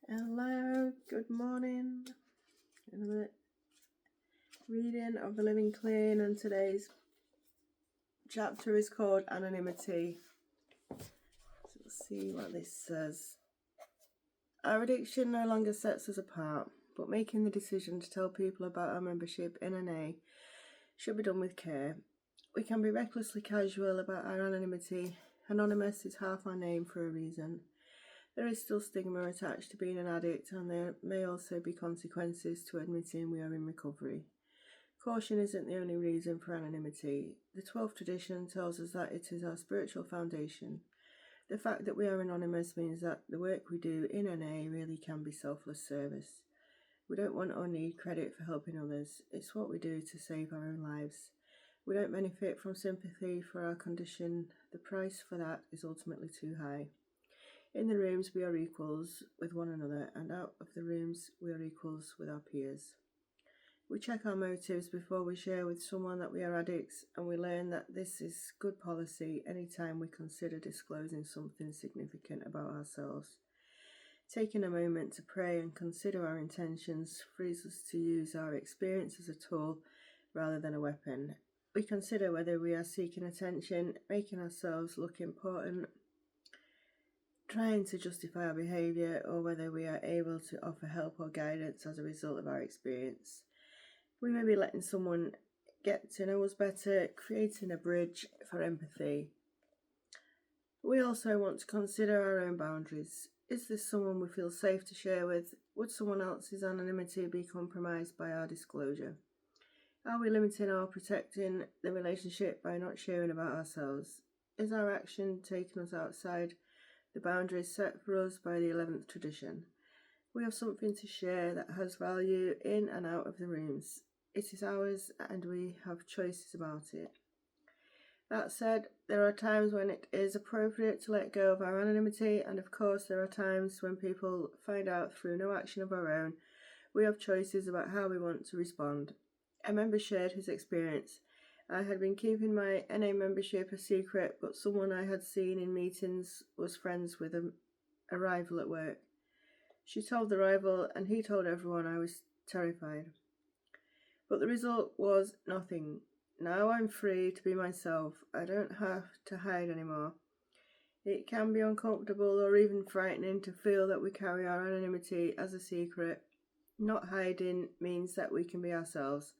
Hello, good morning. Another reading of the Living Clean, and today's chapter is called Anonymity. So let's see what this says. Our addiction no longer sets us apart, but making the decision to tell people about our membership in NA should be done with care. We can be recklessly casual about our anonymity. Anonymous is half our name for a reason. There is still stigma attached to being an addict, and there may also be consequences to admitting we are in recovery. Caution isn't the only reason for anonymity. The 12th tradition tells us that it is our spiritual foundation. The fact that we are anonymous means that the work we do in NA really can be selfless service. We don't want or need credit for helping others. It's what we do to save our own lives. We don't benefit from sympathy for our condition. The price for that is ultimately too high. In the rooms we are equals with one another, and out of the rooms we are equals with our peers. We check our motives before we share with someone that we are addicts, and we learn that this is good policy anytime we consider disclosing something significant about ourselves. Taking a moment to pray and consider our intentions frees us to use our experience as a tool rather than a weapon. We consider whether we are seeking attention, making ourselves look important, trying to justify our behaviour, or whether we are able to offer help or guidance as a result of our experience. We may be letting someone get to know us better, creating a bridge for empathy. We also want to consider our own boundaries. Is this someone we feel safe to share with? Would someone else's anonymity be compromised by our disclosure? Are we limiting or protecting the relationship by not sharing about ourselves? Is our action taking us outside the boundaries set for us by the 11th tradition? We have something to share that has value in and out of the rooms. It is ours and we have choices about it. That said, there are times when it is appropriate to let go of our anonymity, and of course there are times when people find out through no action of our own. We have choices about how we want to respond. A member shared his experience. I had been keeping my NA membership a secret, but someone I had seen in meetings was friends with a rival at work. She told the rival, and he told everyone. I was terrified. But the result was nothing. Now I'm free to be myself. I don't have to hide anymore. It can be uncomfortable or even frightening to feel that we carry our anonymity as a secret. Not hiding means that we can be ourselves,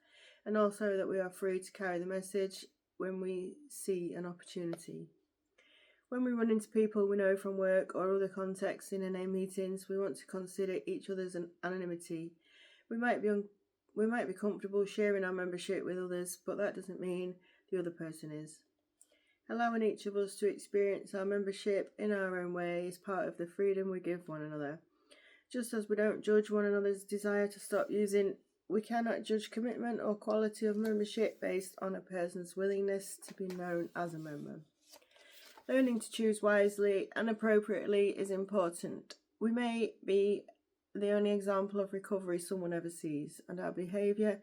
and also that we are free to carry the message when we see an opportunity. When we run into people we know from work or other contexts in NA meetings, we want to consider each other's anonymity. We might be comfortable sharing our membership with others, but that doesn't mean the other person is. Allowing each of us to experience our membership in our own way is part of the freedom we give one another. Just as we don't judge one another's desire to stop using, we cannot judge commitment or quality of membership based on a person's willingness to be known as a member. Learning to choose wisely and appropriately is important. We may be the only example of recovery someone ever sees, and our behaviour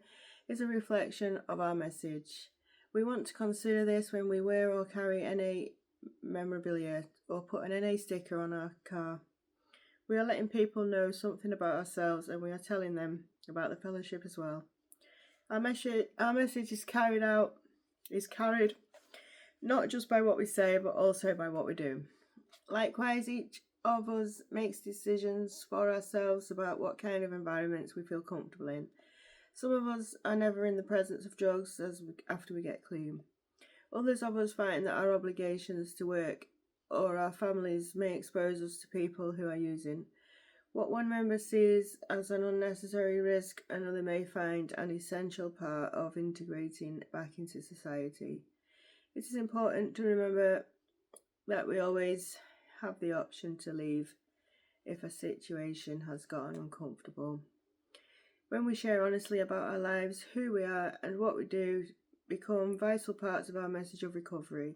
is a reflection of our message. We want to consider this when we wear or carry NA memorabilia or put an NA sticker on our car. We are letting people know something about ourselves, and we are telling them about the fellowship as well. Our message is carried not just by what we say, but also by what we do. Likewise, each of us makes decisions for ourselves about what kind of environments we feel comfortable in. Some of us are never in the presence of drugs after we get clean. Others of us find that our obligations to work or our families may expose us to people who are using. What one member sees as an unnecessary risk, another may find an essential part of integrating back into society. It is important to remember that we always have the option to leave if a situation has gotten uncomfortable. When we share honestly about our lives, who we are and what we do become vital parts of our message of recovery.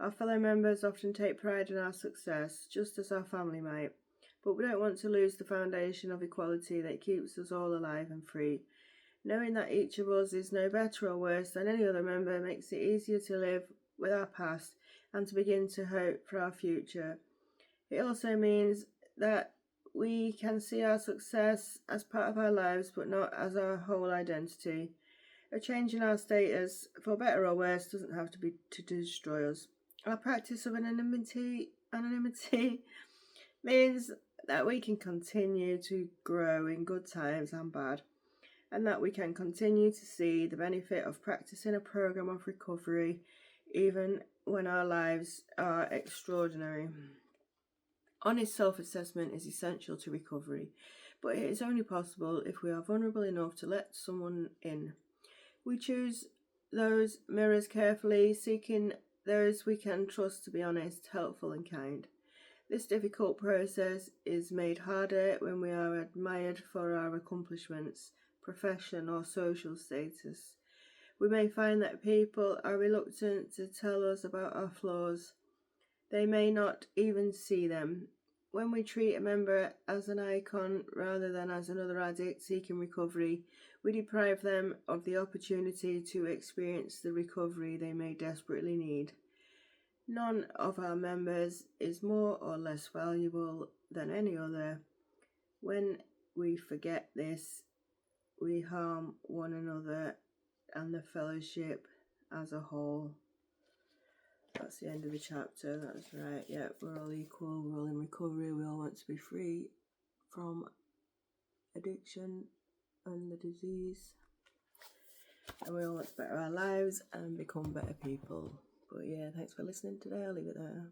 Our fellow members often take pride in our success, just as our family might, but we don't want to lose the foundation of equality that keeps us all alive and free. Knowing that each of us is no better or worse than any other member makes it easier to live with our past and to begin to hope for our future. It also means that we can see our success as part of our lives, but not as our whole identity. A change in our status, for better or worse, doesn't have to be to destroy us. Our practice of anonymity means that we can continue to grow in good times and bad, and that we can continue to see the benefit of practicing a program of recovery even when our lives are extraordinary. Honest self-assessment is essential to recovery, but it is only possible if we are vulnerable enough to let someone in. We choose those mirrors carefully, seeking those we can trust to be honest, helpful and kind. This difficult process is made harder when we are admired for our accomplishments, profession or social status. We may find that people are reluctant to tell us about our flaws. They may not even see them. When we treat a member as an icon rather than as another addict seeking recovery, we deprive them of the opportunity to experience the recovery they may desperately need. None of our members is more or less valuable than any other. When we forget this, we harm one another and the fellowship as a whole. That's the end of the chapter. That's right. Yeah, we're all equal. We're all in recovery. We all want to be free from addiction and the disease. And we all want to better our lives and become better people. But yeah, thanks for listening today. I'll leave it there.